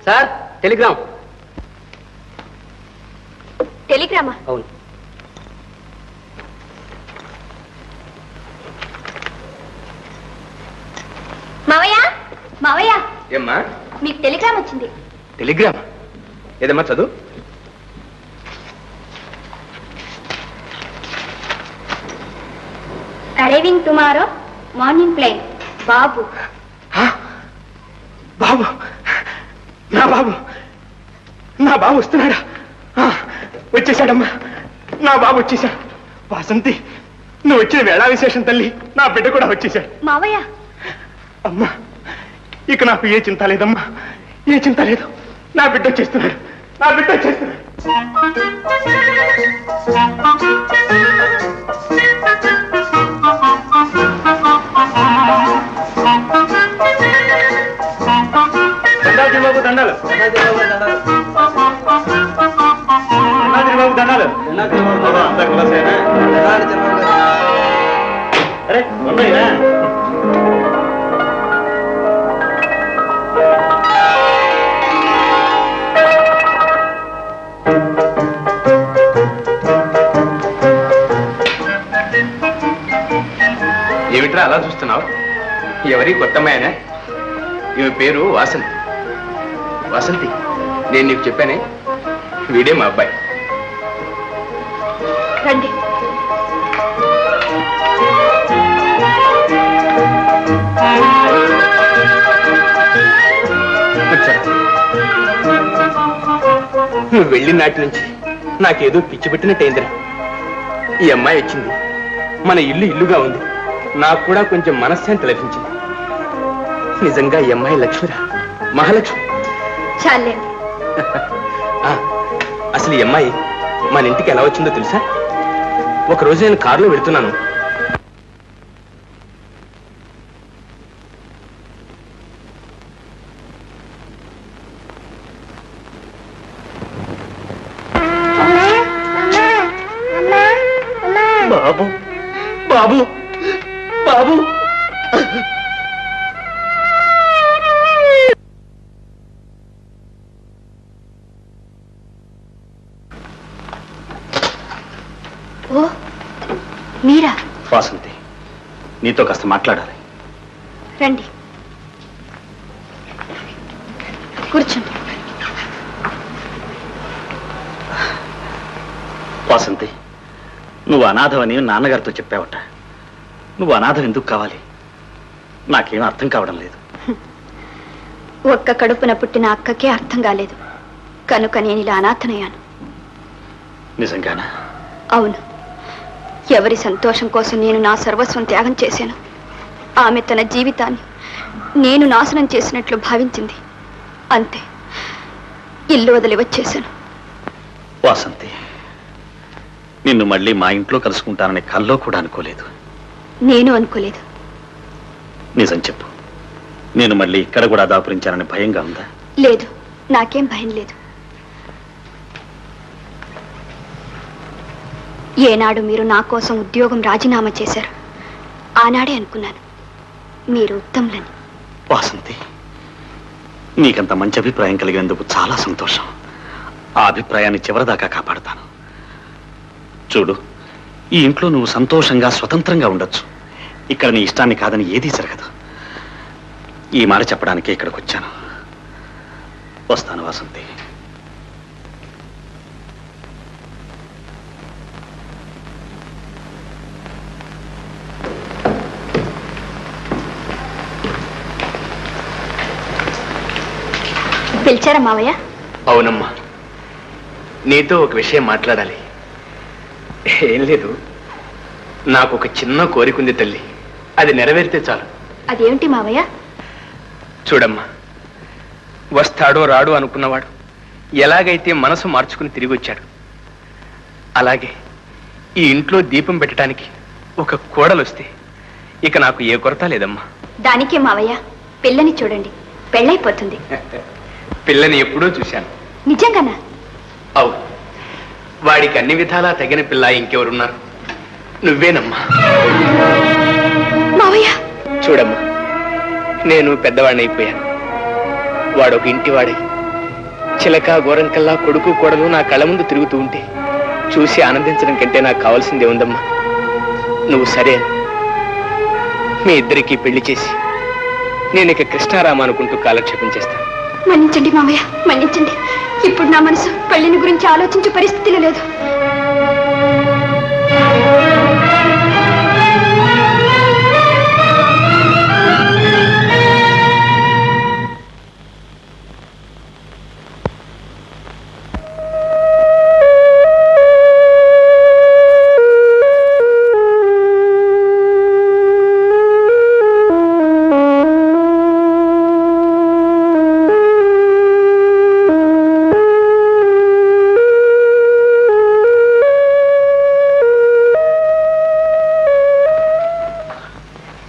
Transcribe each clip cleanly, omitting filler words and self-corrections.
Sir Telegram. టెలిగ్రామా? అవును. మావయ్య, మావయ్య, ఏమ్మా మీకు టెలిగ్రామ్ వచ్చింది. టెలిగ్రామ్ ఏదమ్మా చదువు. Arriving tomorrow morning plane. బాబు. బాబు, నా బాబు, నా బాబు వస్తున్నాడా? వచ్చేసాడమ్మా, నా బాబు వచ్చేసాడు. వాసంతి, నువ్వు వచ్చిన వేళా విశేషం తల్లి. నా బిడ్డ కూడా వచ్చేసాడు. మావయ్య, అమ్మా ఇక నాకు ఏ చింత లేదమ్మా, ఏ చింత లేదు. నా బిడ్డ వచ్చేస్తున్నాడు, నా బిడ్డ వచ్చేస్తున్నాడు. దండాలు బాబు, దండాలు. బాబు దండాలు. అరే ఉన్నాయిరా. ఏమిట్రా అలా చూస్తున్నావు? ఎవరి కొత్తమ్మాయనా? ఈమె పేరు వాసంతి. వాసంతి, నేను నీకు చెప్పానే, వీడే మా అబ్బాయి. రండి. నువ్వు వెళ్ళిన నాటి నుంచి నాకేదో పిచ్చి పెట్టినట్టయిందిరా. ఈ అమ్మాయి వచ్చింది, మన ఇల్లు ఇల్లుగా ఉంది. నాకు కూడా కొంచెం మనశ్శాంతి లభించింది. నిజంగా ఈ అమ్మాయి లక్ష్మిరా, మహాలక్ష్మి. చాలే. అసలు ఈ అమ్మాయి మన ఇంటికి ఎలా వచ్చిందో తెలుసా? ఒకరోజు నేను కారులో వెళుతున్నాను. బాబు, బాబు, బాబు. ఓ, మీరా? వాసంతి, నీతో కాస్త మాట్లాడాలి. రండి, కూర్చోండి. వాసంతి, నువ్వు అనాథవని నాన్నగారితో చెప్పావట. నువ్వు అనాథం ఎందుకు కావాలి? నాకేం అర్థం కావడం లేదు. ఒక్క కడుపున పుట్టిన అక్కకే అర్థం కాలేదు కనుక నేను ఇలా అనాథనయ్యాను. నిజంగానా? అవును. ఎవరి సంతోషం కోసం నేను నా సర్వస్వం త్యాగం చేశాను. ఆమె తన జీవితాన్ని నేను నాశనం చేసినట్లు భావించింది. అంతే, ఇల్లు వదిలి వచ్చేశాను. వాసంతి, నిన్ను మళ్ళీ మా ఇంట్లో కలుసుకుంటానని కల్లో కూడా అనుకోలేదు. నేను అనుకోలేదు. నిజం చెప్పు, నేను మళ్ళీ ఇక్కడ కూడా దాపురించానని భయంగా ఉందా? లేదు, నాకేం భయం లేదు. ఏనాడు మీరు నా కోసం ఉద్యోగం రాజీనామా చేశారు ఆనాడే అనుకున్నాను మీరు ఉత్తములని. వాసంతి, నీకంత మంచి అభిప్రాయం కలిగినందుకు చాలా సంతోషం. ఆ అభిప్రాయాన్ని చివరిదాకా కాపాడతాను. చూడు, ఈ ఇంట్లో నువ్వు సంతోషంగా స్వతంత్రంగా ఉండొచ్చు. ఇక్కడ నీ ఇష్టాన్ని కాదని ఏదీ జరగదు. ఈ మాట చెప్పడానికే ఇక్కడికి వచ్చాను. వస్తాను వాసంతి. పిలిచారా మావయ్య? అవునమ్మా, నీతో ఒక విషయం మాట్లాడాలి. ఏం లేదు, నాకు ఒక చిన్న కోరికుంది తల్లి. అది నెరవేరితే చాలు. అదేమిటి మావయ్య? చూడమ్మా, వస్తాడో రాడో అనుకున్నవాడు ఎలాగైతే మనసు మార్చుకుని తిరిగి వచ్చాడు, అలాగే ఈ ఇంట్లో దీపం పెట్టడానికి ఒక కోడలు వస్తే ఇక నాకు ఏ కొరత లేదమ్మా. దానికే మావయ్య, పిల్లని చూడండి, పెళ్ళైపోతుంది. పిల్లని ఎప్పుడూ చూశాను. నిజంగానా? అవు, వాడికి అన్ని విధాలా తగిన పిల్ల ఇంకెవరున్నారు? నువ్వేనమ్మా. మావయ్య, చూడమ్మా, నేను పెద్దవాడిని అయిపోయాను. వాడు ఒక ఇంటివాడై చిలక గోరంకల్లా కొడుకు కోడలు నా కళ్ళ ముందు తిరుగుతూ ఉంటే చూసి ఆనందించడం కంటే నాకు కావాల్సిందే ఉందమ్మా. నువ్వు సరే అను. మీ ఇద్దరికీ పెళ్లి చేసి నేను ఇక కృష్ణారామ అనుకుంటూ కాలక్షేపం చేస్తాను. మన్నించండి మావయ్య, మన్నించండి. ఇప్పుడు నా మనసు పెళ్లిని గురించి ఆలోచించే పరిస్థితిలో లేదు.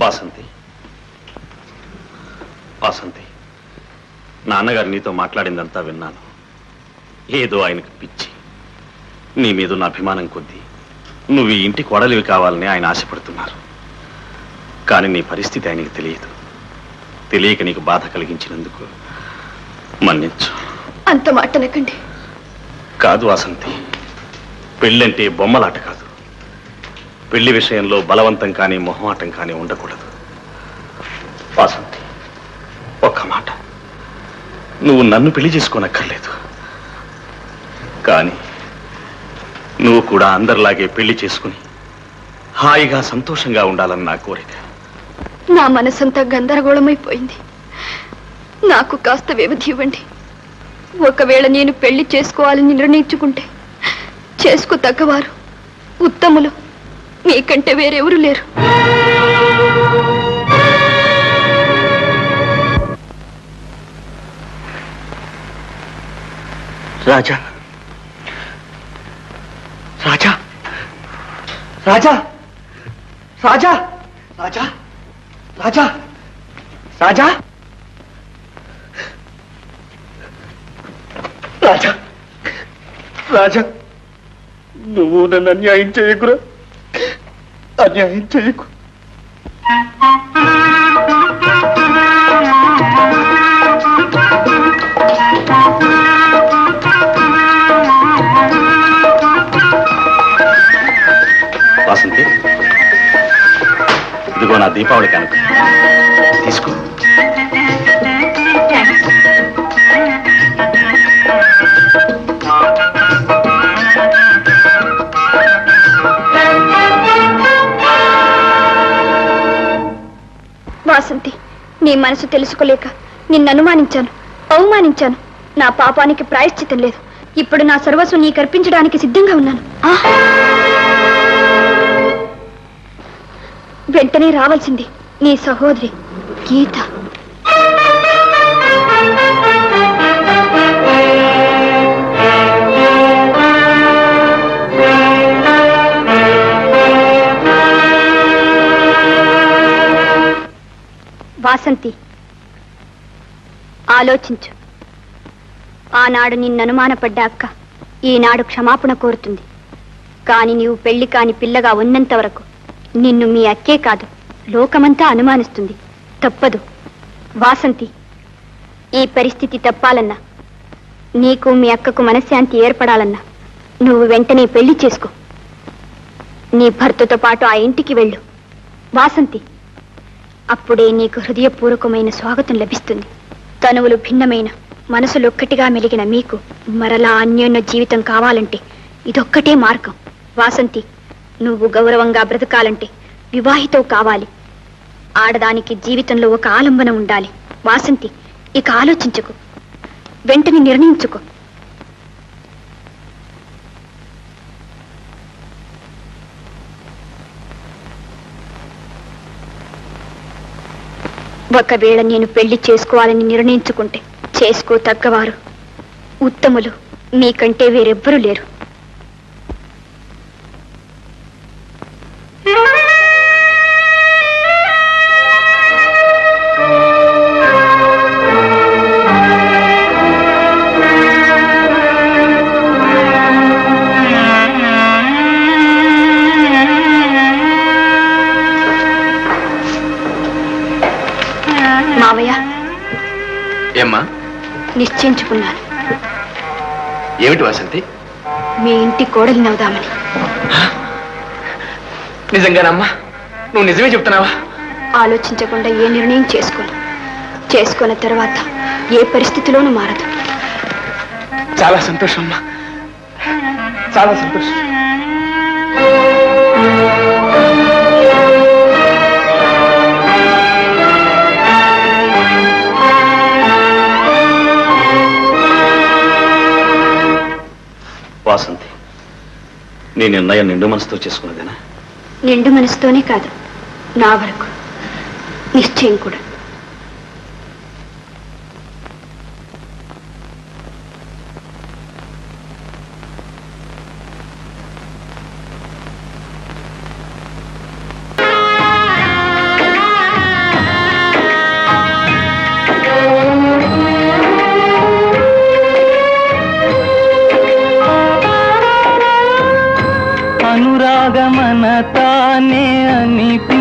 వాసంతి, వాసంతి, నాన్నగారు నీతో మాట్లాడిందంతా విన్నాను. ఏదో ఆయనకు పిచ్చి. నీ మీద ఉన్న అభిమానం కొద్దీ నువ్వు ఈ ఇంటి కోడలివి కావాలని ఆయన ఆశపడుతున్నారు. కానీ నీ పరిస్థితి ఆయనకి తెలియదు. తెలియక నీకు బాధ కలిగించినందుకు మన్నించు. అంత మాట అనకండి. కాదు వాసంతి, పెళ్ళంటే బొమ్మలాట కాదు. పెళ్లి విషయంలో బలవంతం కానీ మొహమాటం కానీ ఉండకూడదు. వాసంతి, ఒక్క మాట, నువ్వు నన్ను పెళ్లి చేసుకోనక్కర్లేదు. కానీ నువ్వు కూడా అందరిలాగే పెళ్లి చేసుకుని హాయిగా సంతోషంగా ఉండాలని నా కోరిక. నా మనసంతా గందరగోళమైపోయింది. నాకు కాస్త వ్యవధి ఇవ్వండి. ఒకవేళ నేను పెళ్లి చేసుకోవాలని నిర్ణయించుకుంటే చేసుకో తగ్గవారు, ఉత్తములు మీకంటే వేరెవరు లేరు. రాజా, రాజా, రాజా, రాజా, రాజా, రాజా, రాజా, రాజా, రాజా, నువ్వు నన్ను అన్యాయం చేయకురా, అన్యాయం చేయకు. వాసంతి, ఇదిగో నా దీపావళి కనుక తీసుకో. వాసంతి, నీ మనసు తెలుసుకోలేక నిన్ను అనుమానించాను, అవమానించాను. నా పాపానికి ప్రాయశ్చితం లేదు. ఇప్పుడు నా సర్వస్వం నీకు అర్పించడానికి సిద్ధంగా ఉన్నాను. వెంటనే రావాల్సింది నీ సహోదరి గీత. వాసంతి, ఆలోచించు. ఆనాడు నిన్ను అనుమానపడ్డ అక్క ఈనాడు క్షమాపణ కోరుతుంది. కాని నీవు పెళ్లి కాని పిల్లగా ఉన్నంత వరకు నిన్ను మీ అక్కే కాదు, లోకమంతా అనుమానిస్తుంది. తప్పదు వాసంతి. ఈ పరిస్థితి తప్పాలన్నా, నీకు మీ అక్కకు మనశ్శాంతి ఏర్పడాలన్నా నువ్వు వెంటనే పెళ్లి చేసుకో. నీ భర్తతో పాటు ఆ ఇంటికి వెళ్ళు వాసంతి. అప్పుడే నీకు హృదయపూర్వకమైన స్వాగతం లభిస్తుంది. తనువులు భిన్నమైన మనసులొక్కటిగా మెలిగిన మీకు మరలా అన్యోన్య జీవితం కావాలంటే ఇదొక్కటే మార్గం. వాసంతి, నువ్వు గౌరవంగా బ్రతకాలంటే వివాహితో కావాలి. ఆడదానికి జీవితంలో ఒక ఆలంబన ఉండాలి. వాసంతి, ఇక ఆలోచించుకో, వెంటనే నిర్ణయించుకో. ఒకవేళ నేను పెళ్లి చేసుకోవాలని నిర్ణయించుకుంటే చేసుకో తగ్గవారు, ఉత్తములు మీకంటే వేరెవ్వరూ లేరు. మావయ్య, ఏమ్మా? నిశ్చయించుకున్నాను. ఏమిటి వాసంతి? మీ ఇంటి కోడలి నవ్వుదామని. నిజంగానమ్మా? నువ్వు నిజమే చెప్తున్నావా? ఆలోచించకుండా ఏ నిర్ణయం చేసుకున్న తర్వాత ఏ పరిస్థితిలోనూ మారదు. చాలా సంతోషం అమ్మా, చాలా సంతోషం. వాసంతి, నీ నిర్ణయం నిండు మనసుతో చేసుకున్నదేనా? నిండు మనసుతోనే కాదు, నా వరకు నిశ్చయం కూడా. అనురాగమన తానే అనిపి